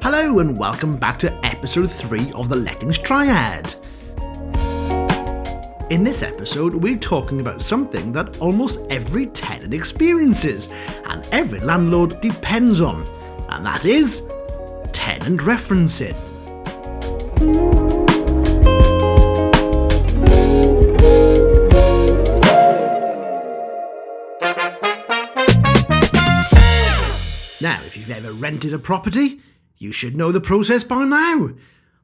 Hello and welcome back to Episode 3 of the Lettings Triad. In this episode, we're talking about something that almost every tenant experiences and every landlord depends on, and that is tenant referencing. Now, if you've ever rented a property, you should know the process by now.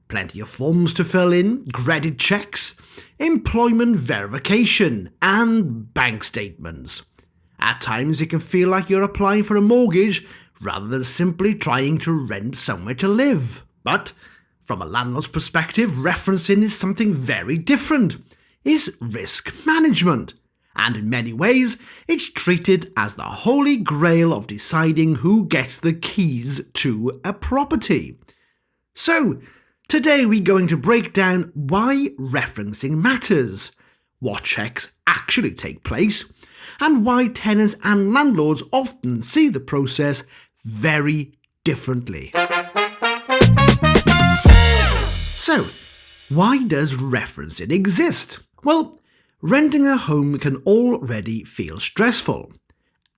Plenty of forms to fill in, credit checks, employment verification, and bank statements. At times it can feel like you're applying for a mortgage rather than simply trying to rent somewhere to live. But from a landlord's perspective, referencing is something very different. It's risk management. And in many ways, it's treated as the holy grail of deciding who gets the keys to a property. So, today we're going to break down why referencing matters, what checks actually take place, and why tenants and landlords often see the process very differently. So, why does referencing exist? Well, renting a home can already feel stressful.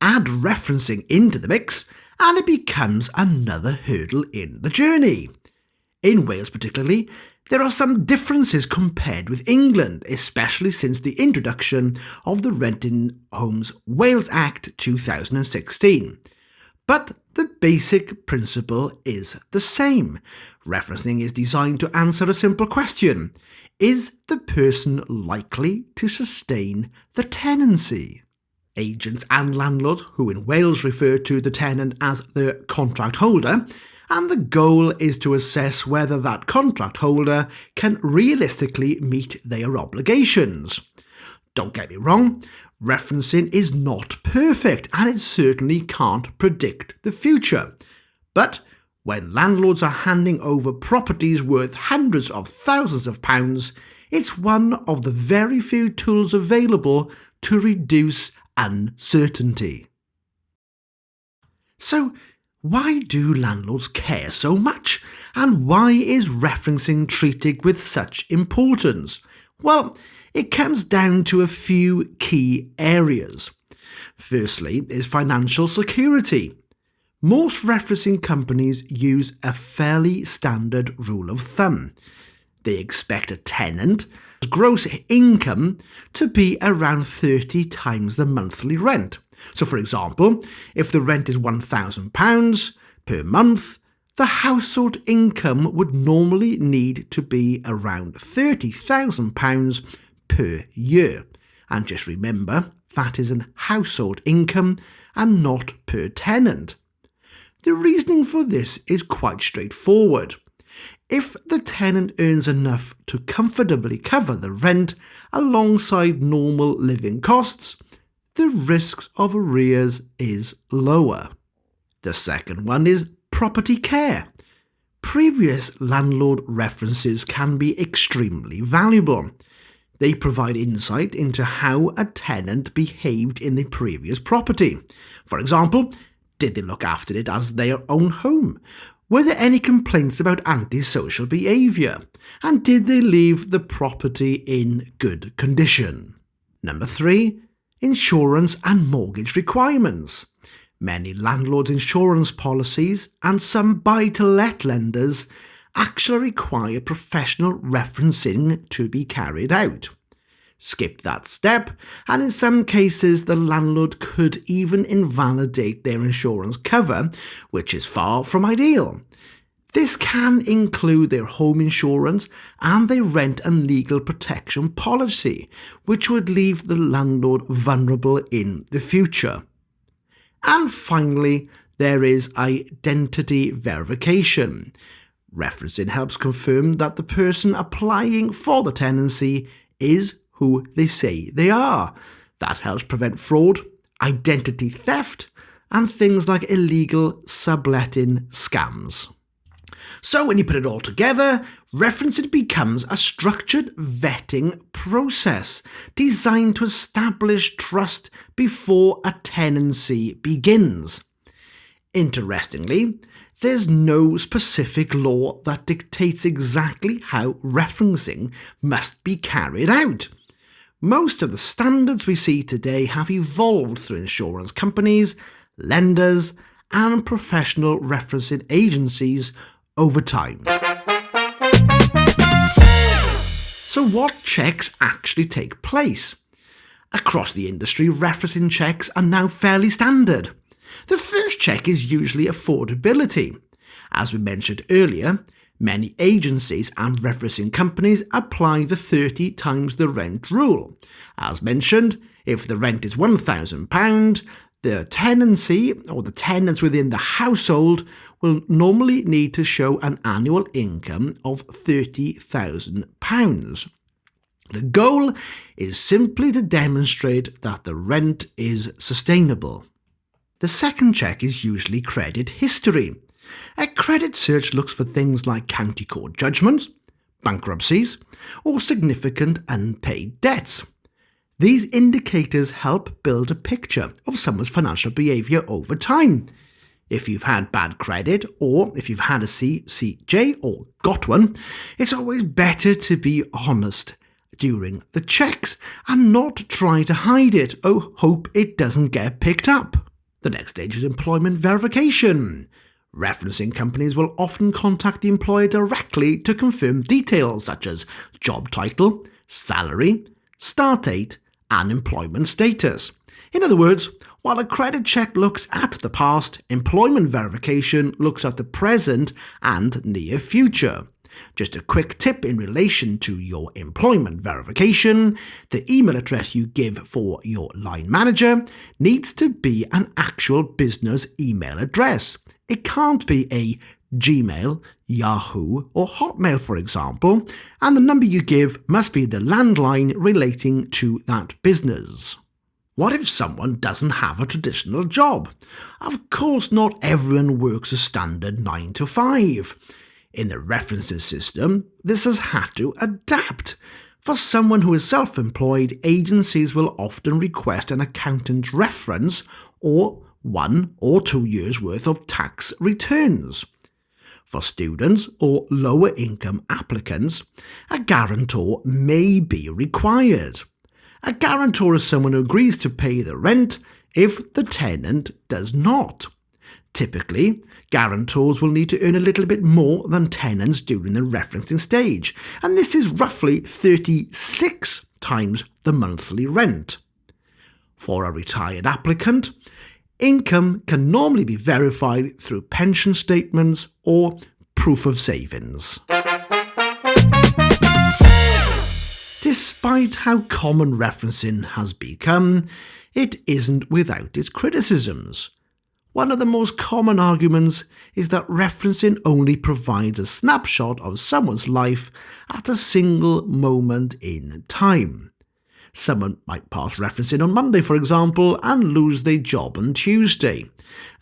Add referencing into the mix and it becomes another hurdle in the journey. In Wales particularly, there are some differences compared with England, especially since the introduction of the Renting Homes Wales Act 2016. But the basic principle is the same. Referencing is designed to answer a simple question. Is the person likely to sustain the tenancy? Agents and landlords, who in Wales refer to the tenant as the contract holder, and the goal is to assess whether that contract holder can realistically meet their obligations. Don't get me wrong, referencing is not perfect and it certainly can't predict the future. But when landlords are handing over properties worth hundreds of thousands of pounds, it's one of the very few tools available to reduce uncertainty. So, why do landlords care so much? And why is referencing treated with such importance? Well, it comes down to a few key areas. Firstly is financial security. Most referencing companies use a fairly standard rule of thumb. They expect a tenant's gross income to be around 30 times the monthly rent. So for example, if the rent is £1,000 per month, the household income would normally need to be around £30,000 per year. And just remember, that is an household income and not per tenant. The reasoning for this is quite straightforward. If the tenant earns enough to comfortably cover the rent alongside normal living costs, the risks of arrears is lower. The second one is property care. Previous landlord references can be extremely valuable. They provide insight into how a tenant behaved in the previous property. For example, did they look after it as their own home? Were there any complaints about antisocial behaviour? And did they leave the property in good condition? Number 3, insurance and mortgage requirements. Many landlords' insurance policies and some buy-to-let lenders actually require professional referencing to be carried out. Skip that step, and in some cases the landlord could even invalidate their insurance cover, which is far from ideal. This can include their home insurance and their rent and legal protection policy, which would leave the landlord vulnerable in the future. And finally, there is identity verification. Referencing helps confirm that the person applying for the tenancy is who they say they are. That helps prevent fraud, identity theft, and things like illegal subletting scams. So when you put it all together, referencing becomes a structured vetting process designed to establish trust before a tenancy begins. Interestingly, there's no specific law that dictates exactly how referencing must be carried out. Most of the standards we see today have evolved through insurance companies, lenders, and professional referencing agencies over time. So what checks actually take place? Across the industry, referencing checks are now fairly standard. The first check is usually affordability. As we mentioned earlier, many agencies and referencing companies apply the 30 times the rent rule. As mentioned, if the rent is £1,000, the tenancy or the tenants within the household will normally need to show an annual income of £30,000. The goal is simply to demonstrate that the rent is sustainable. The second check is usually credit history. A credit search looks for things like county court judgments, bankruptcies, or significant unpaid debts. These indicators help build a picture of someone's financial behaviour over time. If you've had bad credit, or if you've had a CCJ or got one, it's always better to be honest during the checks and not try to hide it or hope it doesn't get picked up. The next stage is employment verification. Referencing companies will often contact the employer directly to confirm details such as job title, salary, start date, and employment status. In other words, while a credit check looks at the past, employment verification looks at the present and near future. Just a quick tip in relation to your employment verification: the email address you give for your line manager needs to be an actual business email address. It can't be a Gmail, Yahoo, or Hotmail, for example, and the number you give must be the landline relating to that business. What if someone doesn't have a traditional job? Of course, not everyone works a standard 9 to 5. In the referencing system, this has had to adapt. For someone who is self-employed, agencies will often request an accountant reference or 1 or 2 years' worth of tax returns. For students or lower income applicants, a guarantor may be required. A guarantor is someone who agrees to pay the rent if the tenant does not. Typically, guarantors will need to earn a little bit more than tenants during the referencing stage, and this is roughly 36 times the monthly rent. For a retired applicant, income can normally be verified through pension statements or proof of savings. Despite how common referencing has become, it isn't without its criticisms. One of the most common arguments is that referencing only provides a snapshot of someone's life at a single moment in time. Someone might pass referencing on Monday, for example, and lose their job on Tuesday,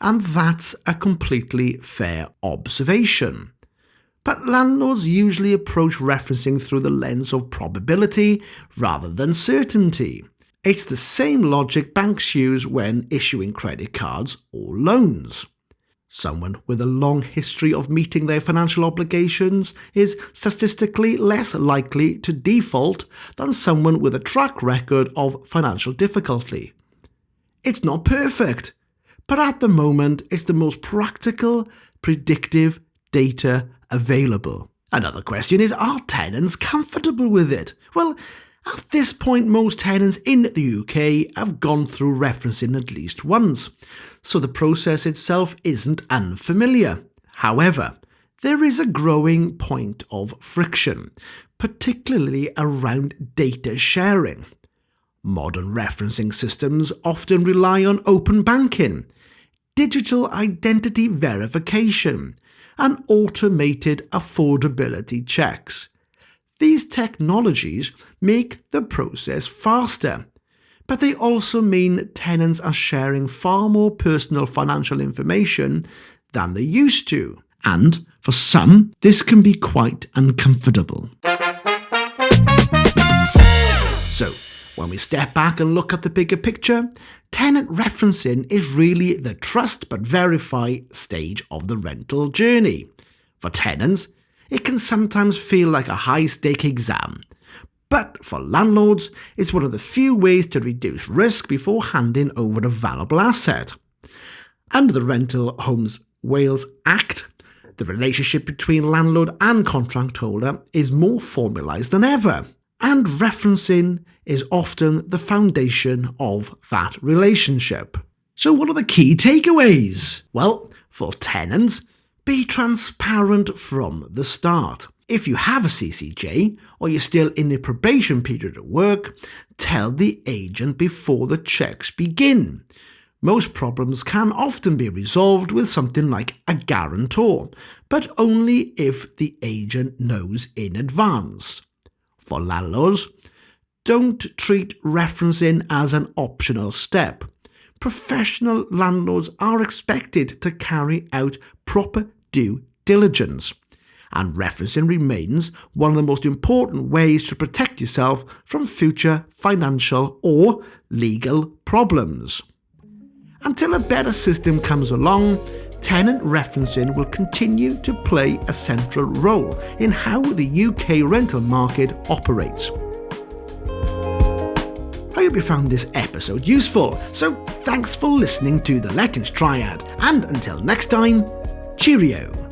and that's a completely fair observation. But landlords usually approach referencing through the lens of probability rather than certainty. It's the same logic banks use when issuing credit cards or loans. Someone with a long history of meeting their financial obligations is statistically less likely to default than someone with a track record of financial difficulty. It's not perfect, but at the moment it's the most practical, predictive data available. Another question is, are tenants comfortable with it? Well, at this point, most tenants in the UK have gone through referencing at least once, so the process itself isn't unfamiliar. However, there is a growing point of friction, particularly around data sharing. Modern referencing systems often rely on open banking, digital identity verification, and automated affordability checks. These technologies make the process faster, but they also mean tenants are sharing far more personal financial information than they used to, and for some, this can be quite uncomfortable. So, When we step back and look at the bigger picture, tenant referencing is really the trust but verify stage of the rental journey. For tenants, it can sometimes feel like a high-stake exam, but for landlords, it's one of the few ways to reduce risk before handing over a valuable asset. Under the Rental Homes Wales Act, the relationship between landlord and contract holder is more formalised than ever, and referencing is often the foundation of that relationship. So what are the key takeaways? Well, for tenants, be transparent from the start. If you have a CCJ or you're still in a probation period at work, tell the agent before the checks begin. Most problems can often be resolved with something like a guarantor, but only if the agent knows in advance. For landlords, don't treat referencing as an optional step. Professional landlords are expected to carry out proper due diligence, and referencing remains one of the most important ways to protect yourself from future financial or legal problems. Until a better system comes along, tenant referencing will continue to play a central role in how the UK rental market operates. I hope you found this episode useful, so thanks for listening to the Lettings Triad, and until next time, cheerio!